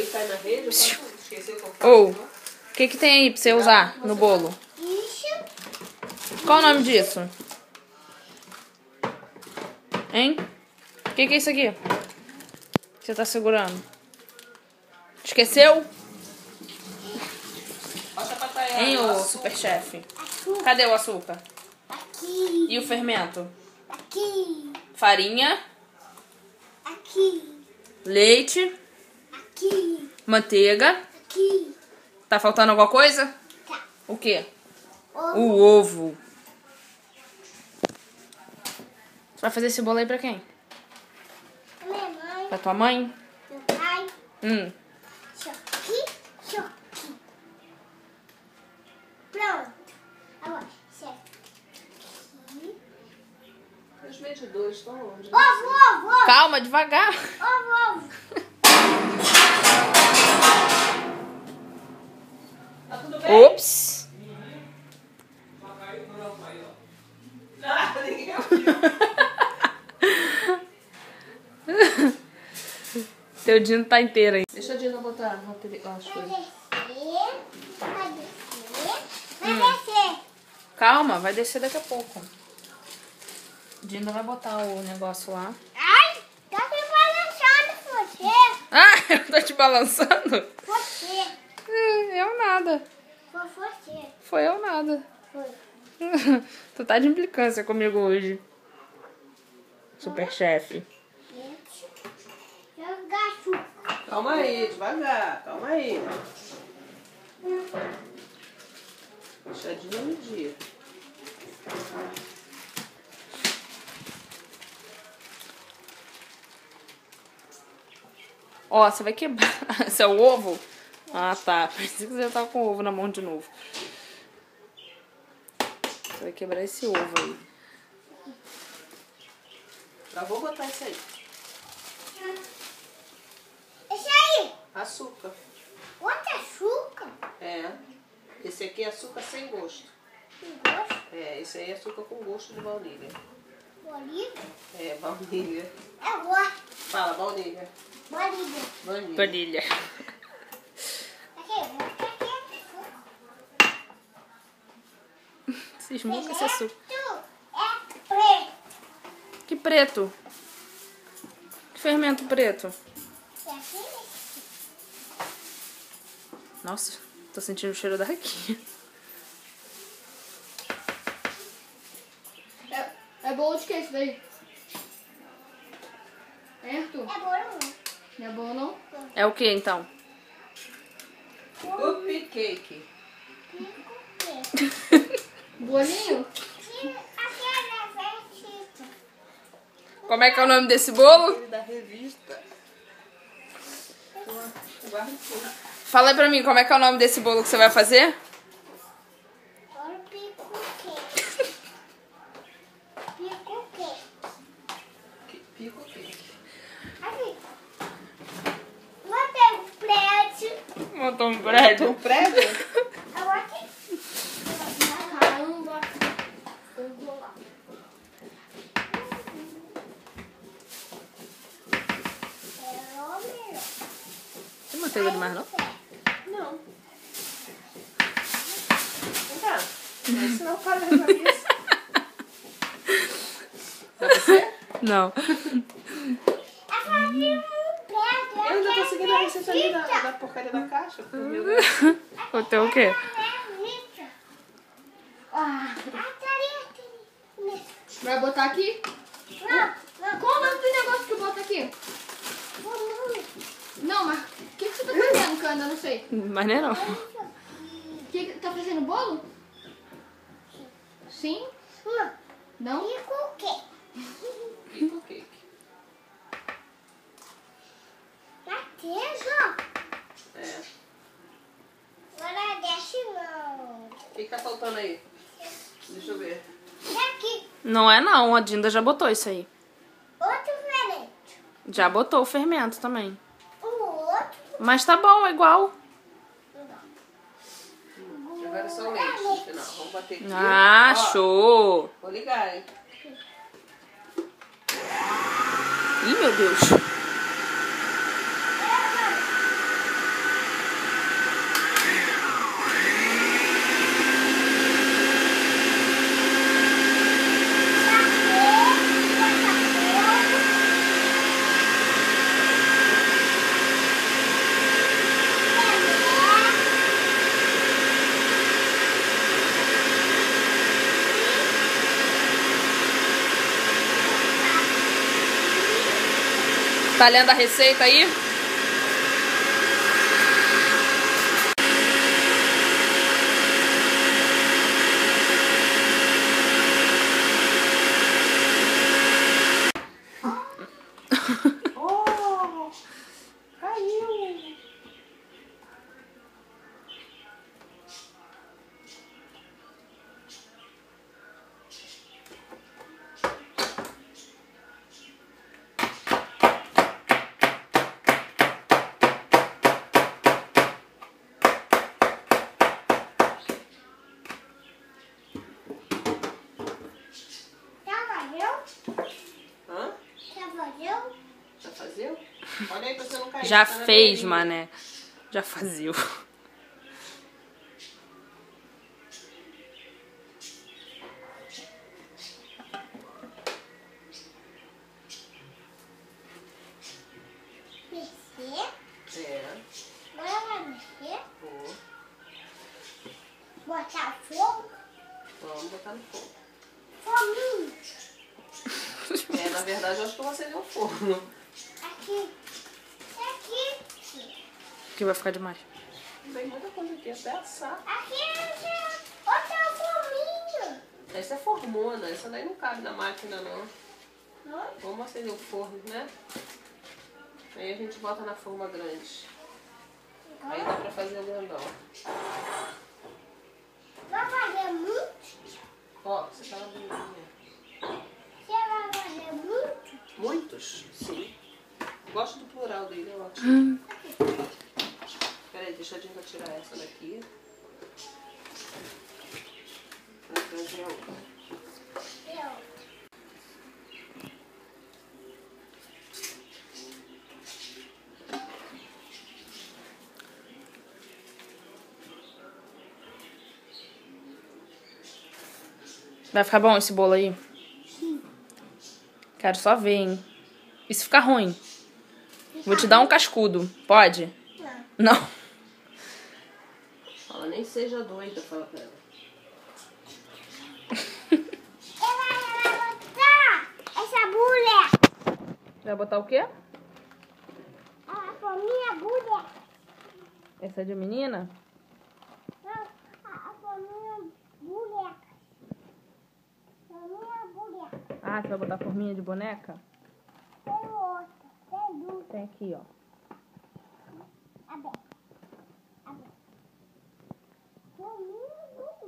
aí cai na rede, eu esqueci o que eu faço. Ou, o que tem aí pra você usar no bolo? Isso. Qual o nome disso? Hein? O que é isso aqui? Que você tá segurando? Esqueceu? Bota pra talhar. Hein, ô Açúcar. superchefe? Açúcar. Cadê o açúcar? Aqui. E o fermento? Aqui. Farinha, Aqui. leite, Aqui. manteiga. Aqui. Tá faltando alguma coisa? Tá. O quê? Ovo. O ovo. Você vai fazer esse bolo aí pra quem? Minha mãe. Pra tua mãe? Meu pai. Choque. Choque. Pronto. Agora, isso aqui. Os medidores estão onde? Ovo, ovo, ovo. Calma, devagar. Ovo, ovo. Tá tudo bem? Ops. Ah, ninguém ouviu. Teu Dino tá inteiro aí. Deixa a Dina botar as Vai coisas. descer. Vai descer. Vai descer. Calma, vai descer daqui a pouco. Dino vai botar o negócio lá. Ai, tá me balançando você. Ah, eu tô te balançando? Você. Eu nada. Foi você. Foi eu nada. Foi. Tu tá de implicância comigo hoje. Superchefe. Gente, jogar açúcar. Calma aí, devagar. Calma aí. Deixa a Dina medir. Ó, você vai quebrar. Esse é o ovo? Ah, tá. Pensei que você tava com o ovo na mão de novo. Você vai quebrar esse ovo aí. Já vou botar isso aí. Esse aí. Açúcar. Outro açúcar. É. Esse aqui é açúcar sem gosto. Que gosto. É, esse aí é açúcar com gosto de baunilha. Bolívia. É, baunilha. Eu gosto. Fala, baunilha. Bolívia. Baunilha. Planilha. Aqui, mostra aqui açúcar. Cismou com esse açúcar. É preto. Que preto? Que fermento preto? É assim? Nossa, tô sentindo o cheiro daqui. É bolo de que isso daí? É, Arthur? É bolo. Não é bolo não? É o que então? Cupcake. Bolinho? Aquela vestida. Como é que é o nome desse bolo? Ele da revista. Guarda tudo. Fala aí pra mim, como é que é o nome desse bolo que você vai fazer? Olha o pico-quê. Pico-quê. Pico cake. Aqui. Botei o prédio. Montou um Tem prédio. um prego? Agora aqui. Caramba. Eu vou lá. É o melhor. Tem manteiga demais, não? Não. Vem cá. Esse não para na cabeça. Dá pra ser? Não. É fazer um prédio. Eu ainda tô seguindo a receita ali da porcaria da caixa. Meu Deus. O teu o quê? Vai botar aqui? Qual o nome do negócio que bota aqui? Não, mas o que você tá fazendo que eu ainda não sei? Mas não é não. Tá fazendo bolo? Sim? Não? Pico cake. É. Agora desce não. O que tá faltando aí? Deixa eu ver. E aqui, Não é não, a Dinda já botou isso aí. outro fermento. Já botou o fermento também. O outro. Mas tá bom, é igual. Agora é só o leite no final. Vamos bater aqui. Ah, Ó, show! vou ligar, hein? Ih, meu Deus. Tá lendo a receita aí? Oh, caiu. Hã? Já fazia? Olha aí pra você não cair. Já tá na fez, beirinha. mané. Já fazia. É. Vou. Botar fogo? Vamos botar no fogo. Fominho. É, na verdade, eu acho que eu vou acender o forno. Aqui. Aqui. Que vai ficar demais. Tem muita coisa aqui, até assar. Aqui. Outra fominho. Essa é formona, essa daí não cabe na máquina, não. Não? Vamos acender o forno, né? Aí a gente bota na forma grande. Aí dá pra fazer o grandão. Vai fazer muito? Ó, você tá na beirinha. Você vai fazer muito? Muitos? Sim. Gosto do plural dele, é ótimo. Peraí, deixa a Dinda tirar essa daqui. Pra trazer a outra. Eu. Vai ficar bom esse bolo aí? Sim. Quero só ver, hein? E se ficar ruim? Vou te dar um cascudo. Pode? Não. Não. Fala, nem seja doida, fala pra ela. Ela vai botar essa boneca. Vai botar o quê? A fominha boneca. Essa é de menina? Não, a fominha boneca. Fominha boneca. Ah, você vai botar forminha de boneca? Tem outra. Tem duas. Tem aqui, ó. Aberta. Aberta. Fominha boneca.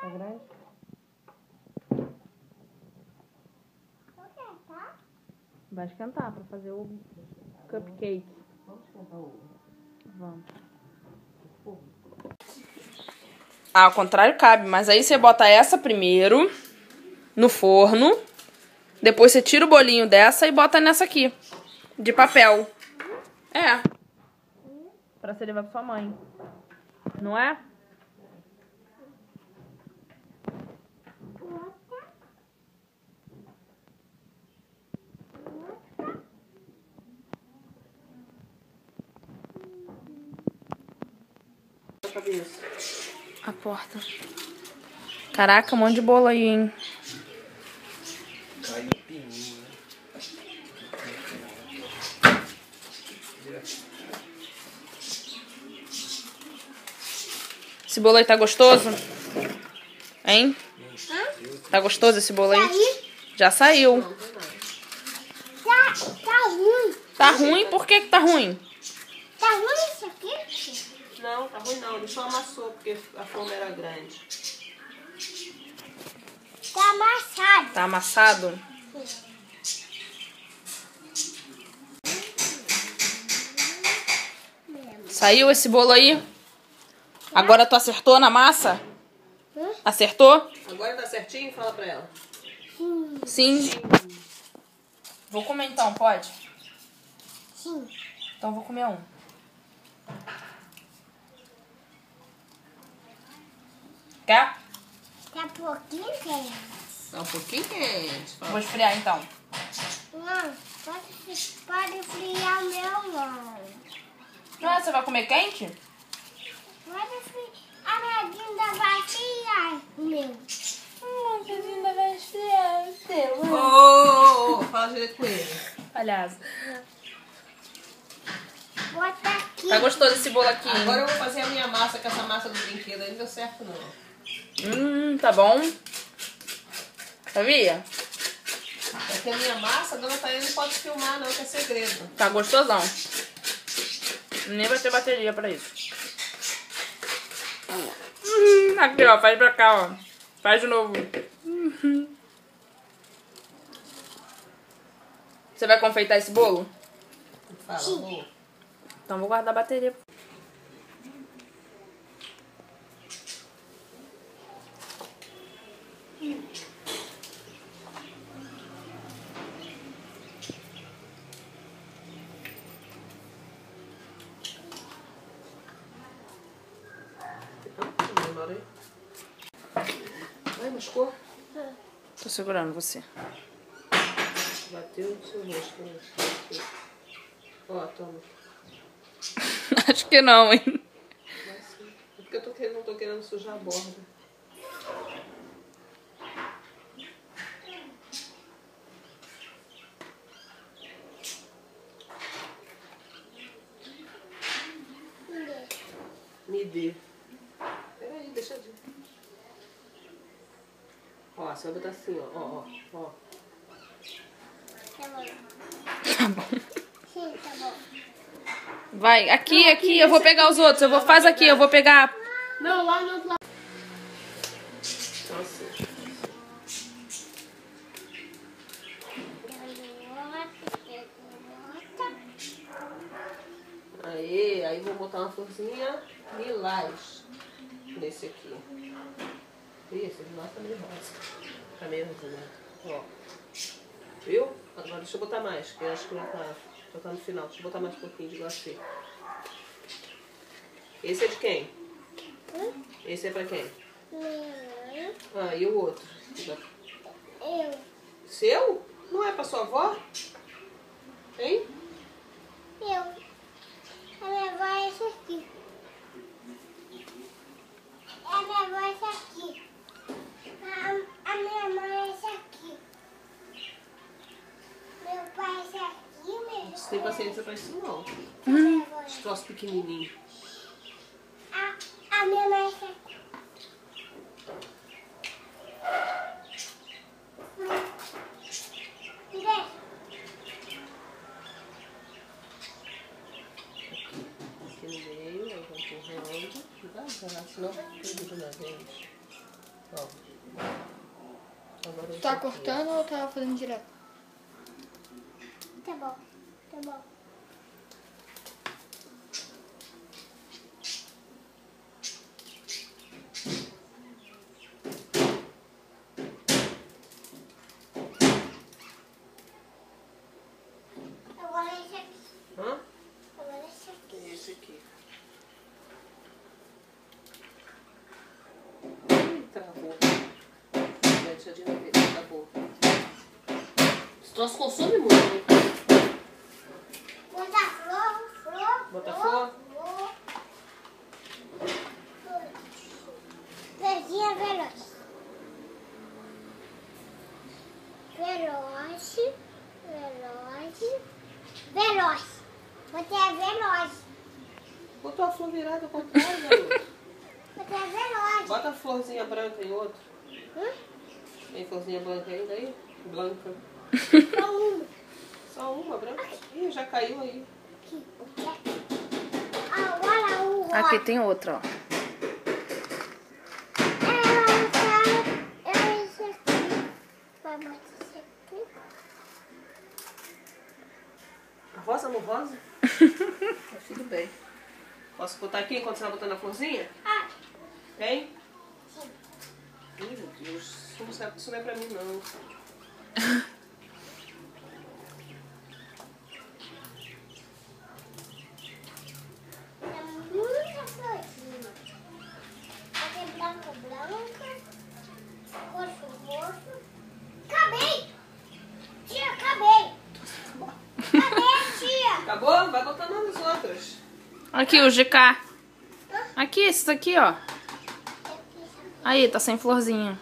Tá grande? Vou tentar. Vai esquentar pra fazer o cupcake. Vamos esquentar o ovo. Vamos. Ah, ao contrário cabe, mas aí você bota essa primeiro no forno. Depois você tira o bolinho dessa e bota nessa aqui, de papel. É. Pra você levar pra sua mãe. Não é? Cabeça. A porta. Caraca, um monte de bolo aí, hein? Caiu o pininho, né? Esse bolo aí tá gostoso? Hein? Tá gostoso esse bolo aí? Aí, Já saiu. tá ruim. Tá ruim? Por que tá ruim? Tá ruim isso aqui? Não, tá ruim não. Ele só amassou porque a forma era grande. Tá amassado. Tá amassado? Saiu esse bolo aí? Agora tu acertou na massa? Acertou? Agora tá certinho? Fala pra ela. Sim. Vou comer então, pode? Sim. Então eu vou comer um. Quer? Tá um pouquinho quente. Tá um pouquinho quente. Vou esfriar então. Não, pode friar o meu não. Ah, você vai comer quente? Pode friar. A minha Dinda vai friar o meu. ainda vai esfriar o teu. Ô, fala direito com ele. Palhaço. Bota aqui. Tá gostoso esse bolo aqui, hein? Agora eu vou fazer a minha massa, que essa massa do brinquedo aí não deu certo não. Tá bom. Sabia? É que a minha massa, a dona Thaís não pode filmar não, que é segredo. Tá gostosão. Nem vai ter bateria pra isso. Aqui, ó. Faz pra cá, ó. Faz de novo. Você vai confeitar esse bolo? Fala, amor. Então vou guardar a bateria. Ai, machucou? Tô segurando você. Bateu no seu rosto. Né? Ó, toma. Acho que não, hein? Vai sim. É porque eu não tô querendo sujar a borda. Me dê. Peraí, deixa eu ver. Ó, você vai botar assim, ó, ó, ó. Tá bom. Tá bom. Sim, tá bom. Vai, aqui, eu vou pegar os outros. Faz aqui, eu vou pegar. Não, lá no outro lado. Nossa. Aí vou botar uma florzinha lilás nesse aqui. Esse lilás tá meio rosa. Tá meio rosa, né? Ó. Viu? Agora deixa eu botar mais, que eu acho que já tá no final. Deixa eu botar mais um pouquinho de glacê. Esse é de quem? Esse é pra quem? Meu. Ah, e o outro? Eu. Seu? Não é pra sua avó? Hein? Eu. A minha avó é esse aqui. A minha avó é esse aqui. A minha mãe é esse aqui. Meu pai é esse aqui, meu. Você tem paciência pra isso não. Minha avó é Esse troço pequenininho. a minha mãe é esse aqui. Me deixa. Aqui no meio, aí vou empurrando. Devagar, senão tudo de uma vez. Ó. Agora Tá esse aqui, ó. cortando ou tá fazendo direto? Tá bom, tá bom. Agora esse aqui. Hã? Agora esse aqui. E esse aqui. Ih, travou. Deixa eu ver, acabou. Esse troço consome muito, hein? Bota flor. Bota flor? Florzinha veloz. Veloz. Botei a veloz. Botou a flor virada ao contrário, garoto. Botei a veloz. Bota a florzinha branca em outro. Hã? Tem florzinha branca ainda aí? Branca. Só uma. Só uma branca? Ih, já caiu aí. Aqui. Agora o rosa. Aqui tem outra, ó. Esse aqui. Vai botar esse aqui. Rosa no rosa? Mas tudo bem. Posso botar aqui enquanto você vai botando a florzinha? Ah, Tem? sim. Ih, meu Deus. Isso não é pra mim, não. É muita florzinha. Aqui branca. Roxo. Acabei! Tia, acabei! Cadê, tia? Acabou? Vai botando nas outras. Aqui, o GK. Aqui, esses aqui, ó. Aí, tá sem florzinha.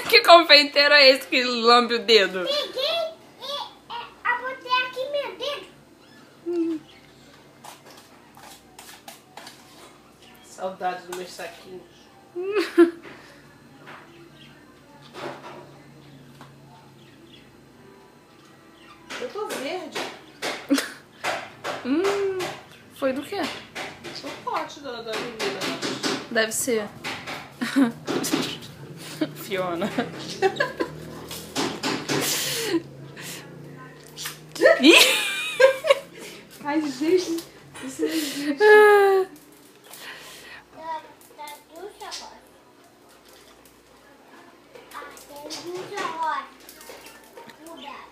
Que confeiteiro é esse que lambe o dedo? Peguei e botei aqui meu dedo. Saudade dos meus saquinhos. Eu tô verde. Foi do quê? Sou forte da menina. Deve ser. Fiona. Ih! Ai, gente. Isso não existe. Tá duas agora. Tem duas agora. Mudar.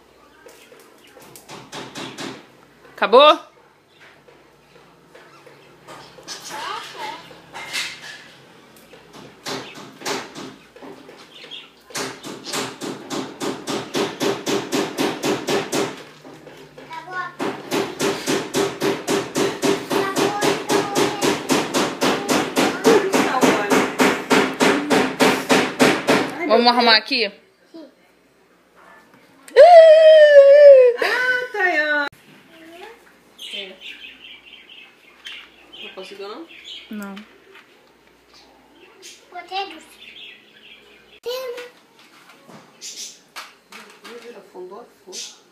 Acabou? Vamos arrumar aqui? Sim. Ah, Tayana. É. Não conseguiu, não? Não. Botei duas. Afundou a força.